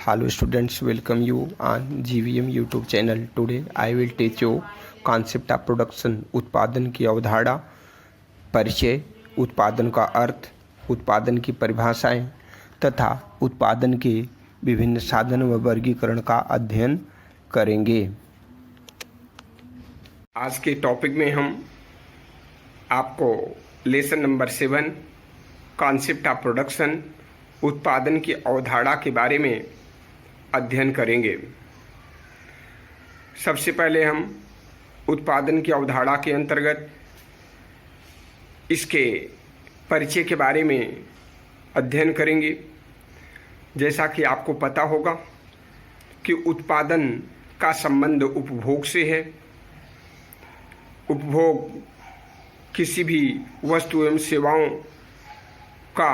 Hello students, welcome you on GVM YouTube channel. Today I will teach you concept of production, उत्पादन की अवधारणा, परिचय, उत्पादन का अर्थ, उत्पादन की परिभाषाएं तथा उत्पादन के विभिन्न साधन व वर्गीकरण का अध्ययन करेंगे। आज के टॉपिक में हम आपको lesson number 7 concept of production, उत्पादन की अवधारणा के बारे में अध्ययन करेंगे। सबसे पहले हम उत्पादन की अवधारणा के अंतर्गत इसके परिचय के बारे में अध्ययन करेंगे। जैसा कि आपको पता होगा कि उत्पादन का संबंध उपभोग से है। उपभोग किसी भी वस्तु एवं सेवाओं का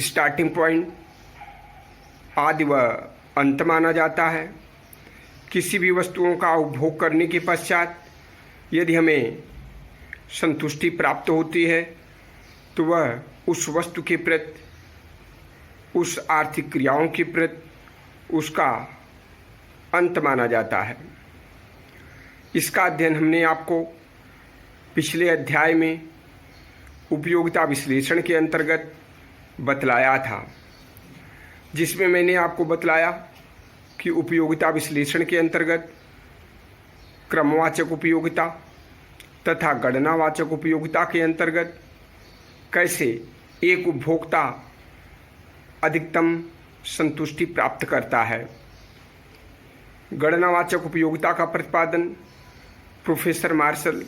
स्टार्टिंग पॉइंट, आदि व अंत माना जाता है। किसी भी वस्तुओं का उपभोग करने के पश्चात यदि हमें संतुष्टि प्राप्त होती है तो वह उस वस्तु के प्रति, उस आर्थिक क्रियाओं के प्रति उसका अंत माना जाता है। इसका अध्ययन हमने आपको पिछले अध्याय में उपयोगिता विश्लेषण के अंतर्गत बतलाया था, जिसमें मैंने आपको बतलाया कि उपयोगिता विश्लेषण के अंतर्गत क्रमवाचक उपयोगिता तथा गणनावाचक उपयोगिता के अंतर्गत कैसे एक उपभोक्ता अधिकतम संतुष्टि प्राप्त करता है। गणनावाचक उपयोगिता का प्रतिपादन प्रोफेसर मार्शल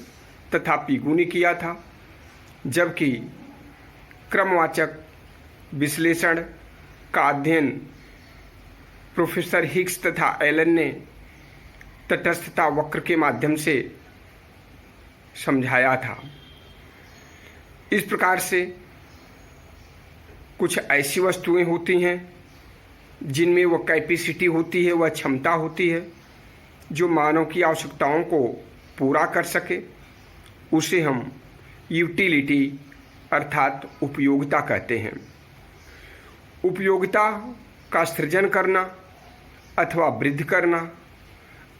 तथा पिगू ने किया था, जबकि क्रमवाचक विश्लेषण का अध्ययन प्रोफेसर हिग्स तथा एलन ने तटस्थता वक्र के माध्यम से समझाया था। इस प्रकार से कुछ ऐसी वस्तुएं होती हैं जिनमें वह कैपेसिटी होती है, वह क्षमता होती है जो मानव की आवश्यकताओं को पूरा कर सके। उसे हम यूटिलिटी अर्थात उपयोगिता कहते हैं। उपयोगिता का सृजन करना अथवा वृद्धि करना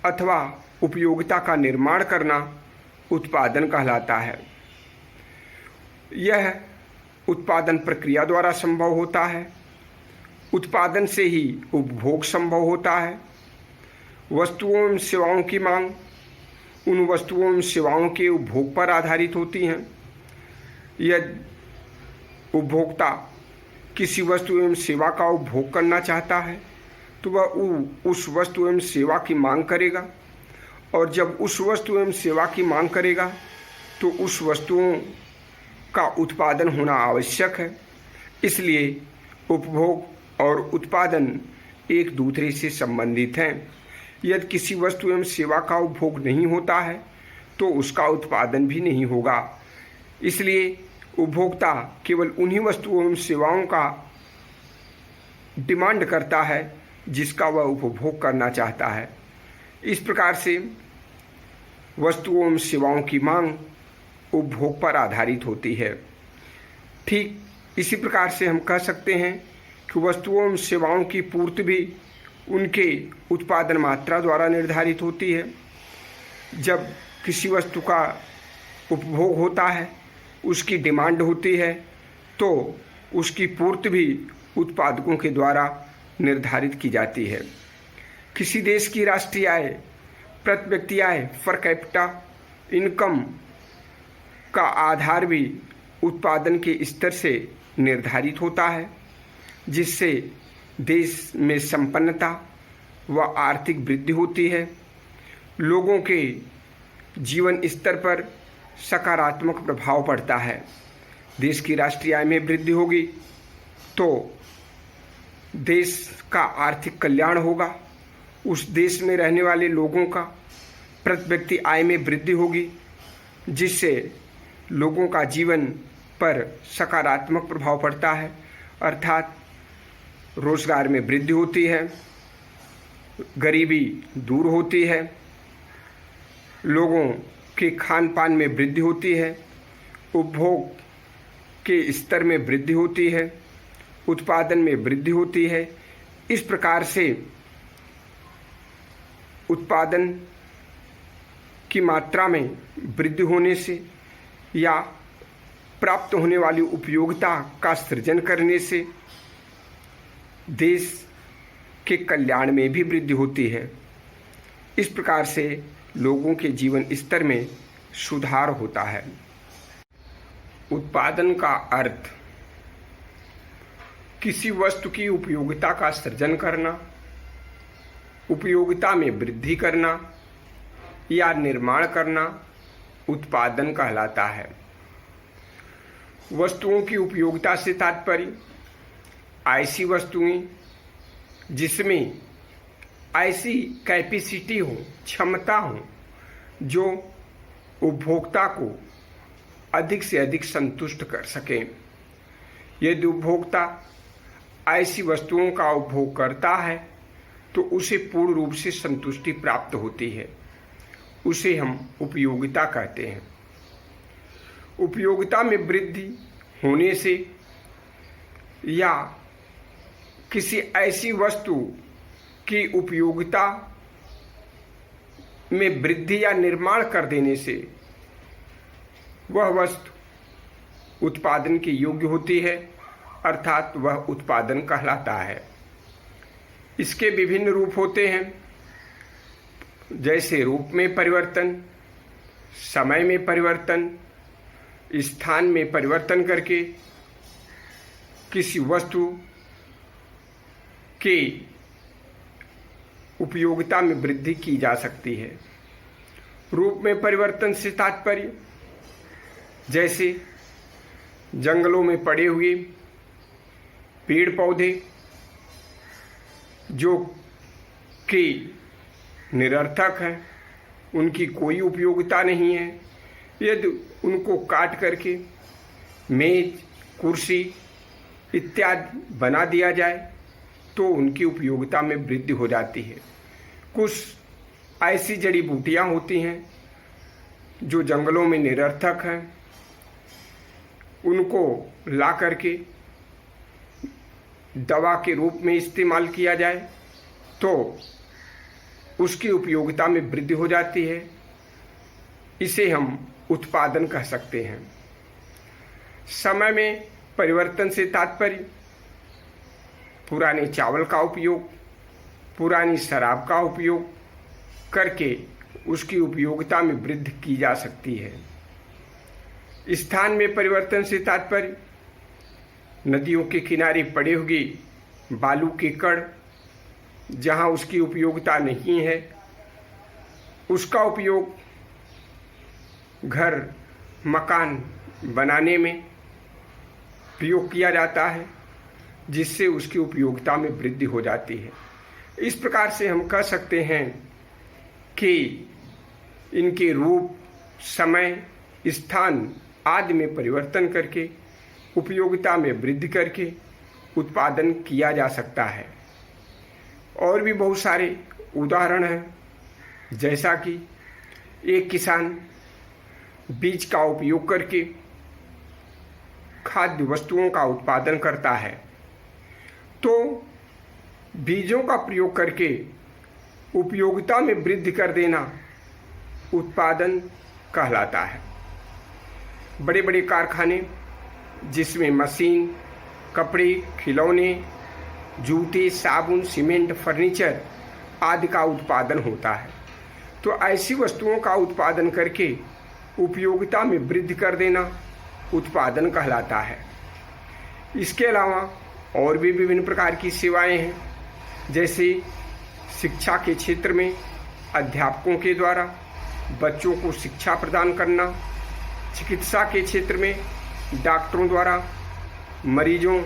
अथवा उपयोगिता का निर्माण करना उत्पादन कहलाता है। यह उत्पादन प्रक्रिया द्वारा संभव होता है। उत्पादन से ही उपभोग संभव होता है। वस्तुओं एवं सेवाओं की मांग उन वस्तुओं एवं सेवाओं के उपभोग पर आधारित होती हैं। यदि उपभोक्ता किसी वस्तु एवं सेवा का उपभोग करना चाहता है तो वह उस वस्तु एवं सेवा की मांग करेगा, और जब उस वस्तु एवं सेवा की मांग करेगा तो उस वस्तुओं का उत्पादन होना आवश्यक है। इसलिए उपभोग और उत्पादन एक दूसरे से संबंधित हैं। यदि किसी वस्तु एवं सेवा का उपभोग नहीं होता है तो उसका उत्पादन भी नहीं होगा। इसलिए उपभोक्ता केवल उन्हीं वस्तुओं एवं सेवाओं का डिमांड करता है जिसका वह उपभोग करना चाहता है। इस प्रकार से वस्तुओं एवं सेवाओं की मांग उपभोग पर आधारित होती है। ठीक इसी प्रकार से हम कह सकते हैं कि वस्तुओं एवं सेवाओं की पूर्ति भी उनके उत्पादन मात्रा द्वारा निर्धारित होती है। जब किसी वस्तु का उपभोग होता है, उसकी डिमांड होती है, तो उसकी पूर्ति भी उत्पादकों के द्वारा निर्धारित की जाती है। किसी देश की राष्ट्रीय आय, प्रति व्यक्ति आय, पर कैपिटा इनकम का आधार भी उत्पादन के स्तर से निर्धारित होता है, जिससे देश में संपन्नता व आर्थिक वृद्धि होती है। लोगों के जीवन स्तर पर सकारात्मक प्रभाव पड़ता है। देश की राष्ट्रीय आय में वृद्धि होगी तो देश का आर्थिक कल्याण होगा। उस देश में रहने वाले लोगों का प्रति व्यक्ति आय में वृद्धि होगी, जिससे लोगों का जीवन पर सकारात्मक प्रभाव पड़ता है, अर्थात रोजगार में वृद्धि होती है, गरीबी दूर होती है, लोगों के खान पान में वृद्धि होती है, उपभोग के स्तर में वृद्धि होती है, उत्पादन में वृद्धि होती है। इस प्रकार से उत्पादन की मात्रा में वृद्धि होने से या प्राप्त होने वाली उपयोगिता का सृजन करने से देश के कल्याण में भी वृद्धि होती है। इस प्रकार से लोगों के जीवन स्तर में सुधार होता है। उत्पादन का अर्थ किसी वस्तु की उपयोगिता का सृजन करना, उपयोगिता में वृद्धि करना या निर्माण करना उत्पादन कहलाता है। वस्तुओं की उपयोगिता से तात्पर्य ऐसी वस्तुएं जिसमें ऐसी कैपेसिटी हो, क्षमता हो, जो उपभोक्ता को अधिक से अधिक संतुष्ट कर सके। यदि उपभोक्ता ऐसी वस्तुओं का उपभोग करता है तो उसे पूर्ण रूप से संतुष्टि प्राप्त होती है। उसे हम उपयोगिता कहते हैं। उपयोगिता में वृद्धि होने से या किसी ऐसी वस्तु की उपयोगिता में वृद्धि या निर्माण कर देने से वह वस्तु उत्पादन के योग्य होती है, अर्थात वह उत्पादन कहलाता है। इसके विभिन्न रूप होते हैं, जैसे रूप में परिवर्तन, समय में परिवर्तन, स्थान में परिवर्तन करके किसी वस्तु के उपयोगिता में वृद्धि की जा सकती है। रूप में परिवर्तन से तात्पर्य जैसे जंगलों में पड़े हुए पेड़ पौधे जो कि निरर्थक हैं, उनकी कोई उपयोगिता नहीं है, यदि उनको काट करके मेज, कुर्सी इत्यादि बना दिया जाए तो उनकी उपयोगिता में वृद्धि हो जाती है। कुछ ऐसी जड़ी बूटियाँ होती हैं जो जंगलों में निरर्थक हैं, उनको ला करके दवा के रूप में इस्तेमाल किया जाए तो उसकी उपयोगिता में वृद्धि हो जाती है। इसे हम उत्पादन कह सकते हैं। समय में परिवर्तन से तात्पर्य पुराने चावल का उपयोग, पुरानी शराब का उपयोग करके उसकी उपयोगिता में वृद्धि की जा सकती है। स्थान में परिवर्तन से तात्पर्य नदियों के किनारे पड़े हुए बालू के कण, जहाँ उसकी उपयोगिता नहीं है, उसका उपयोग घर, मकान बनाने में प्रयोग किया जाता है, जिससे उसकी उपयोगिता में वृद्धि हो जाती है। इस प्रकार से हम कह सकते हैं कि इनके रूप, समय, स्थान आदि में परिवर्तन करके उपयोगिता में वृद्धि करके उत्पादन किया जा सकता है। और भी बहुत सारे उदाहरण हैं, जैसा कि एक किसान बीज का उपयोग करके खाद्य वस्तुओं का उत्पादन करता है, तो बीजों का प्रयोग करके उपयोगिता में वृद्धि कर देना उत्पादन कहलाता है। बड़े बड़े कारखाने जिसमें मशीन, कपड़े, खिलौने, जूते, साबुन, सीमेंट, फर्नीचर आदि का उत्पादन होता है, तो ऐसी वस्तुओं का उत्पादन करके उपयोगिता में वृद्धि कर देना उत्पादन कहलाता है। इसके अलावा और भी विभिन्न प्रकार की सेवाएं हैं, जैसे शिक्षा के क्षेत्र में अध्यापकों के द्वारा बच्चों को शिक्षा प्रदान करना, चिकित्सा के क्षेत्र में डॉक्टरों द्वारा मरीजों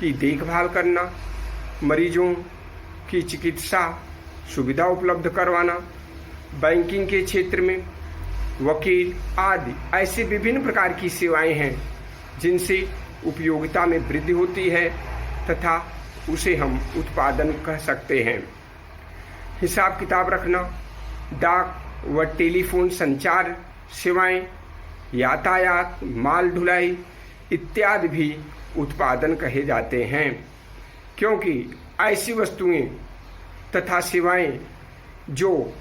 की देखभाल करना, मरीजों की चिकित्सा सुविधा उपलब्ध करवाना, बैंकिंग के क्षेत्र में वकील आदि ऐसे विभिन्न प्रकार की सेवाएं हैं जिनसे उपयोगिता में वृद्धि होती है तथा उसे हम उत्पादन कह सकते हैं। हिसाब किताब रखना, डाक व टेलीफोन संचार सेवाएं, यातायात, माल ढुलाई इत्यादि भी उत्पादन कहे जाते हैं, क्योंकि ऐसी वस्तुएं तथा सेवाएं जो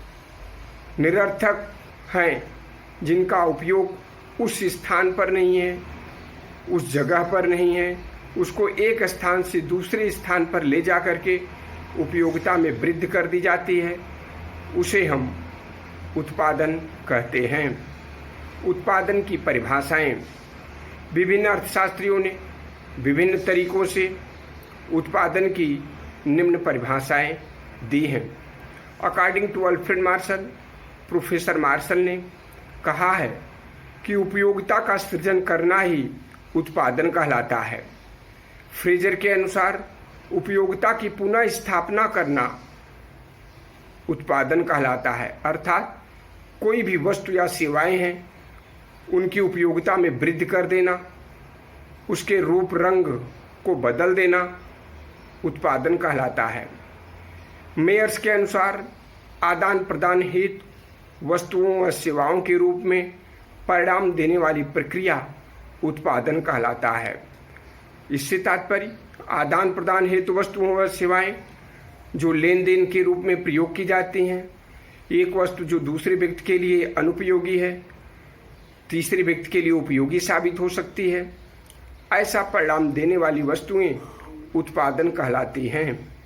निरर्थक हैं, जिनका उपयोग उस स्थान पर नहीं है, उस जगह पर नहीं है, उसको एक स्थान से दूसरे स्थान पर ले जा कर के उपयोगिता में वृद्धि कर दी जाती है, उसे हम उत्पादन कहते हैं। उत्पादन की परिभाषाएं विभिन्न अर्थशास्त्रियों ने विभिन्न तरीकों से उत्पादन की निम्न परिभाषाएं दी हैं। According to Alfred Marshall, professor Marshall ने कहा है कि उपयोगिता का सृजन करना ही उत्पादन कहलाता है। फ्रेजर के अनुसार उपयोगिता की पुनः स्थापना करना उत्पादन कहलाता है, अर्थात कोई भी वस्तु या सेवाएं हैं उनकी उपयोगिता में वृद्धि कर देना, उसके रूप रंग को बदल देना उत्पादन कहलाता है। मेयर्स के अनुसार आदान प्रदान हेतु वस्तुओं व सेवाओं के रूप में परिणाम देने वाली प्रक्रिया उत्पादन कहलाता है। इससे तात्पर्य आदान प्रदान हेतु वस्तुओं व सेवाएं जो लेन देन के रूप में प्रयोग की जाती हैं, एक वस्तु जो दूसरे व्यक्ति के लिए अनुपयोगी है तीसरे व्यक्ति के लिए उपयोगी साबित हो सकती है, ऐसा परिणाम देने वाली वस्तुएं उत्पादन कहलाती हैं।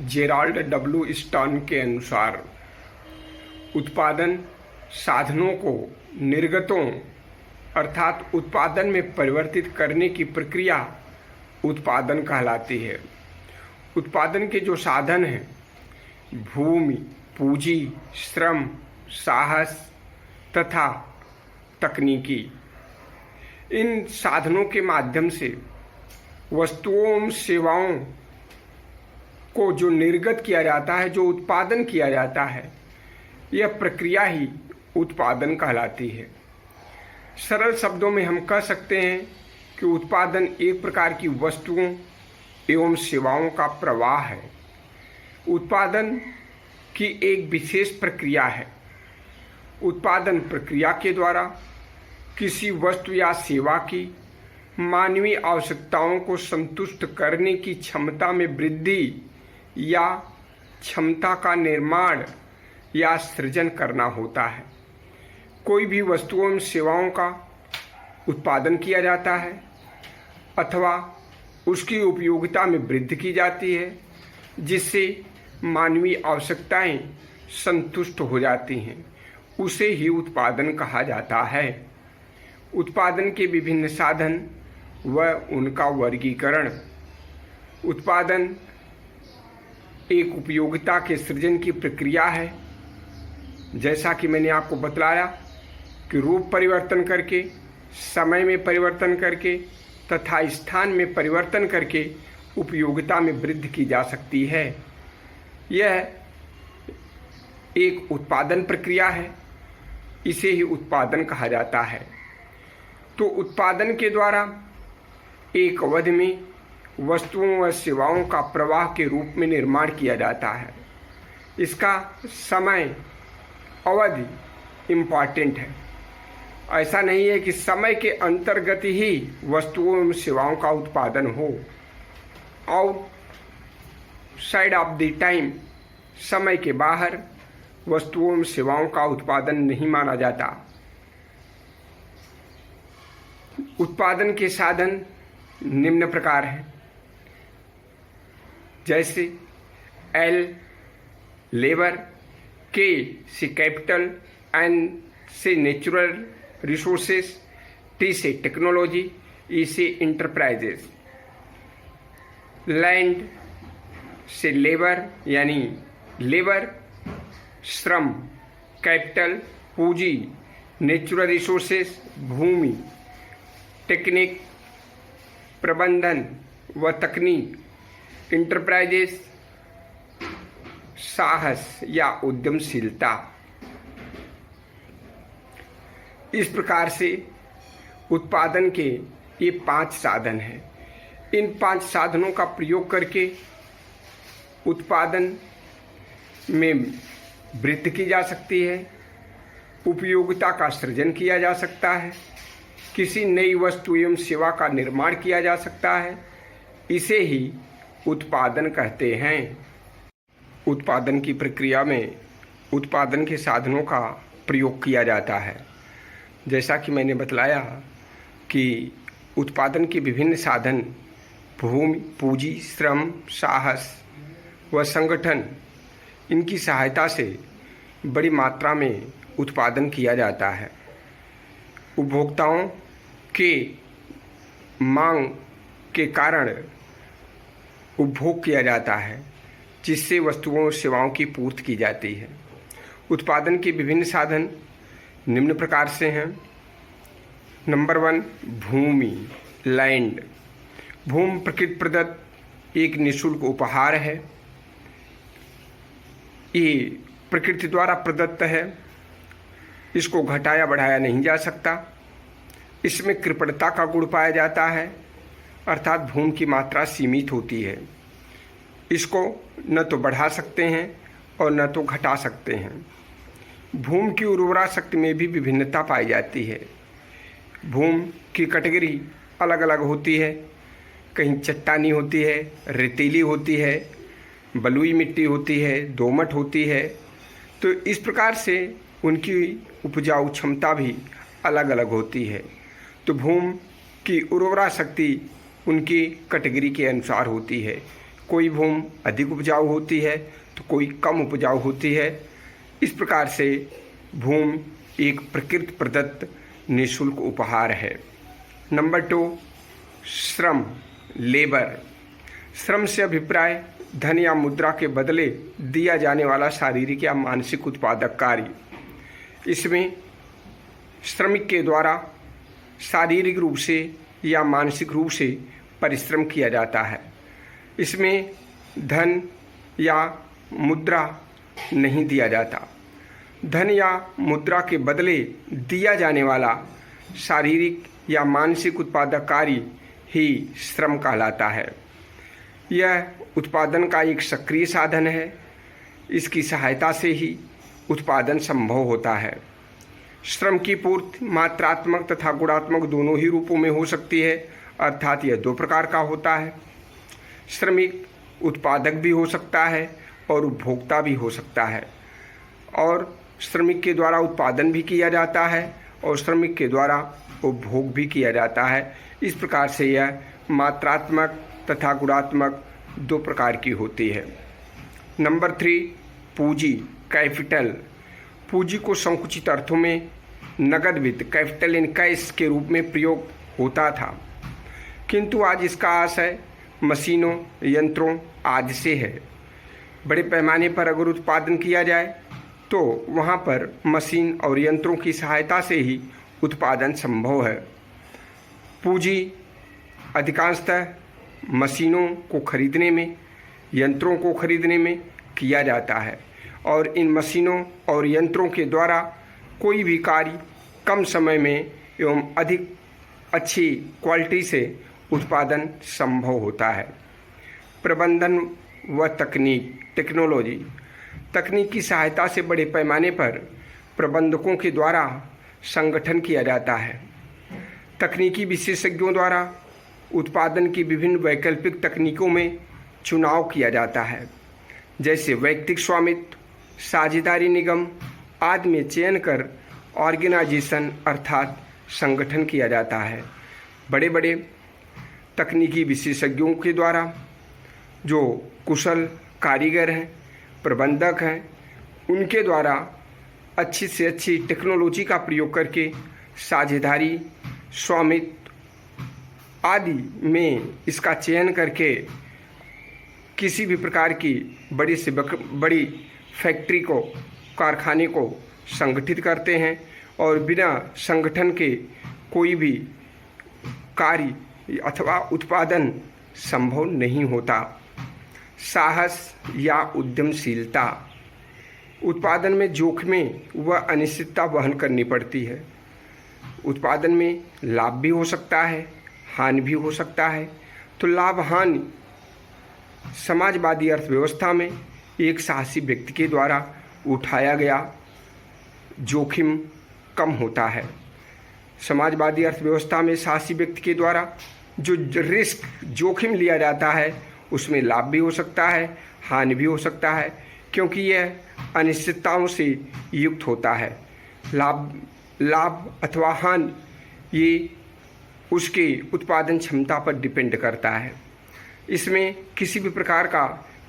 जेराल्ड डब्ल्यू स्टर्न के अनुसार उत्पादन साधनों को निर्गतों अर्थात उत्पादन में परिवर्तित करने की प्रक्रिया उत्पादन कहलाती है। उत्पादन के जो साधन हैं, भूमि, पूंजी, श्रम, साहस तथा तकनीकी, इन साधनों के माध्यम से वस्तुओं सेवाओं को जो निर्गत किया जाता है, जो उत्पादन किया जाता है, यह प्रक्रिया ही उत्पादन कहलाती है। सरल शब्दों में हम कह सकते हैं कि उत्पादन एक प्रकार की वस्तुओं एवं सेवाओं का प्रवाह है। उत्पादन की एक विशेष प्रक्रिया है। उत्पादन प्रक्रिया के द्वारा किसी वस्तु या सेवा की मानवीय आवश्यकताओं को संतुष्ट करने की क्षमता में वृद्धि या क्षमता का निर्माण या सृजन करना होता है। कोई भी वस्तुओं एवं सेवाओं का उत्पादन किया जाता है अथवा उसकी उपयोगिता में वृद्धि की जाती है, जिससे मानवीय आवश्यकताएं संतुष्ट हो जाती हैं, उसे ही उत्पादन कहा जाता है। उत्पादन के विभिन्न साधन व उनका वर्गीकरण। उत्पादन एक उपयोगिता के सृजन की प्रक्रिया है, जैसा कि मैंने आपको बतलाया कि रूप परिवर्तन करके, समय में परिवर्तन करके तथा स्थान में परिवर्तन करके उपयोगिता में वृद्धि की जा सकती है। यह एक उत्पादन प्रक्रिया है, इसे ही उत्पादन कहा जाता है। तो उत्पादन के द्वारा एक अवधि में वस्तुओं व सेवाओं का प्रवाह के रूप में निर्माण किया जाता है। इसका समय अवधि इम्पॉर्टेंट है। ऐसा नहीं है कि समय के अंतर्गत ही वस्तुओं एवं सेवाओं का उत्पादन हो। आउटसाइड ऑफ द टाइम, समय के बाहर वस्तुओं एवं सेवाओं का उत्पादन नहीं माना जाता। उत्पादन के साधन निम्न प्रकार हैं, जैसे एल लेबर, के से कैपिटल, एन से नेचुरल रिसोर्सेस, टी से टेक्नोलॉजी, ई से इंटरप्राइजेस। लैंड से लेबर यानी लेबर, श्रम, कैपिटल पूंजी, नेचुरल रिसोर्सेस भूमि, टेक्निक प्रबंधन व तकनीक, इंटरप्राइजेस साहस या उद्यमशीलता। इस प्रकार से उत्पादन के ये 5 साधन हैं। इन 5 साधनों का प्रयोग करके उत्पादन में वृद्धि की जा सकती है, उपयोगिता का सृजन किया जा सकता है किसी नई वस्तु एवं सेवा का निर्माण किया जा सकता है, इसे ही उत्पादन कहते हैं। उत्पादन की प्रक्रिया में उत्पादन के साधनों का प्रयोग किया जाता है। जैसा कि मैंने बतलाया कि उत्पादन के विभिन्न साधन भूमि, पूंजी, श्रम, साहस व संगठन, इनकी सहायता से बड़ी मात्रा में उत्पादन किया जाता है। उपभोक्ताओं के मांग के कारण उपभोग किया जाता है, जिससे वस्तुओं और सेवाओं की पूर्ति की जाती है। उत्पादन के विभिन्न साधन निम्न प्रकार से हैं। नंबर 1, भूमि, लैंड। भूमि प्रकृति प्रदत्त एक निःशुल्क उपहार है। ये प्रकृति द्वारा प्रदत्त है, इसको घटाया बढ़ाया नहीं जा सकता। इसमें कृपणता का गुण पाया जाता है, अर्थात भूमि की मात्रा सीमित होती है। इसको न तो बढ़ा सकते हैं और न तो घटा सकते हैं। भूमि की उर्वरा शक्ति में भी विभिन्नता पाई जाती है। भूमि की कैटेगरी अलग अलग होती है, कहीं चट्टानी होती है, रेतीली होती है, बलुई मिट्टी होती है, दोमट होती है। तो इस प्रकार से उनकी उपजाऊ क्षमता भी अलग अलग होती है। तो भूमि की उर्वरा शक्ति उनकी कैटेगरी के अनुसार होती है। कोई भूमि अधिक उपजाऊ होती है तो कोई कम उपजाऊ होती है। इस प्रकार से भूमि एक प्रकृति प्रदत्त निःशुल्क उपहार है। नंबर 2, श्रम, लेबर। श्रम से अभिप्राय धन या मुद्रा के बदले दिया जाने वाला शारीरिक या मानसिक उत्पादक कार्य। इसमें श्रमिक के द्वारा शारीरिक रूप से या मानसिक रूप से परिश्रम किया जाता है। इसमें धन या मुद्रा नहीं दिया जाता। धन या मुद्रा के बदले दिया जाने वाला शारीरिक या मानसिक उत्पादक कार्य ही श्रम कहलाता है। यह उत्पादन का एक सक्रिय साधन है। इसकी सहायता से ही उत्पादन संभव होता है। श्रम की पूर्ति मात्रात्मक तथा गुणात्मक दोनों ही रूपों में हो सकती है, अर्थात यह 2 प्रकार का होता है। श्रमिक उत्पादक भी हो सकता है और उपभोक्ता भी हो सकता है, और श्रमिक के द्वारा उत्पादन भी किया जाता है और श्रमिक के द्वारा उपभोग भी किया जाता है। इस प्रकार से यह मात्रात्मक तथा गुणात्मक 2 प्रकार की होती है। नंबर 3, पूंजी, कैपिटल। पूंजी को संकुचित अर्थों में नगद वित्त, कैपिटल इन कैश के रूप में प्रयोग होता था, किंतु आज इसका आशय मशीनों, यंत्रों आदि से है। बड़े पैमाने पर अगर उत्पादन किया जाए तो वहाँ पर मशीन और यंत्रों की सहायता से ही उत्पादन संभव है। पूंजी अधिकांशतः मशीनों को खरीदने में, यंत्रों को खरीदने में किया जाता है, और इन मशीनों और यंत्रों के द्वारा कोई भी कार्य कम समय में एवं अधिक अच्छी क्वालिटी से उत्पादन संभव होता है। प्रबंधन व तकनीक, टेक्नोलॉजी। तकनीक की सहायता से बड़े पैमाने पर प्रबंधकों के द्वारा संगठन किया जाता है। तकनीकी विशेषज्ञों द्वारा उत्पादन की विभिन्न वैकल्पिक तकनीकों में चुनाव किया जाता है, जैसे वैयक्तिक स्वामित्व, साझेदारी निगम आदि में चयन कर ऑर्गेनाइजेशन अर्थात संगठन किया जाता है। बड़े बड़े तकनीकी विशेषज्ञों के द्वारा जो कुशल कारीगर हैं, प्रबंधक हैं, उनके द्वारा अच्छी से अच्छी टेक्नोलॉजी का प्रयोग करके साझेदारी, स्वामित्व आदि में इसका चयन करके किसी भी प्रकार की बड़ी से बड़ी फैक्ट्री को, कारखाने को संगठित करते हैं, और बिना संगठन के कोई भी कार्य अथवा उत्पादन संभव नहीं होता। साहस या उद्यमशीलता। उत्पादन में जोखिमें व अनिश्चितता वहन करनी पड़ती है। उत्पादन में लाभ भी हो सकता है, हानि भी हो सकता है। तो लाभ हानि समाजवादी अर्थव्यवस्था में एक साहसी व्यक्ति के द्वारा उठाया गया जोखिम कम होता है। समाजवादी अर्थव्यवस्था में साहसी व्यक्ति के द्वारा जो रिस्क जोखिम लिया जाता है उसमें लाभ भी हो सकता है, हानि भी हो सकता है, क्योंकि यह अनिश्चितताओं से युक्त होता है। लाभ अथवा हानि ये उसके उत्पादन क्षमता पर डिपेंड करता है। इसमें किसी भी प्रकार का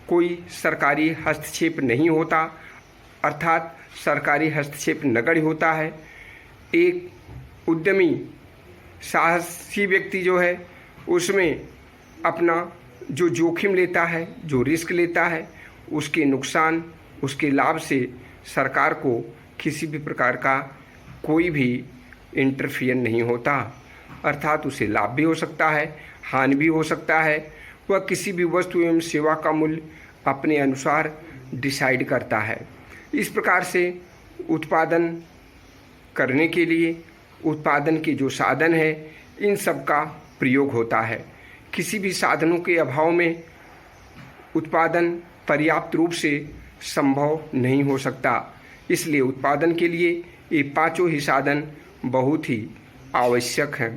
कोई सरकारी हस्तक्षेप नहीं होता, अर्थात सरकारी हस्तक्षेप नगण्य होता है। एक उद्यमी साहसी व्यक्ति जो है उसमें अपना जो जोखिम लेता है, जो रिस्क लेता है, उसके नुकसान, उसके लाभ से सरकार को किसी भी प्रकार का कोई भी इंटरफियर नहीं होता, अर्थात उसे लाभ भी हो सकता है, हानि भी हो सकता है। वह किसी भी वस्तु एवं सेवा का मूल्य अपने अनुसार डिसाइड करता है। इस प्रकार से उत्पादन करने के लिए उत्पादन के जो साधन है इन सब का प्रयोग होता है। किसी भी साधनों के अभाव में उत्पादन पर्याप्त रूप से संभव नहीं हो सकता। इसलिए उत्पादन के लिए ये पांचों ही साधन बहुत ही आवश्यक हैं।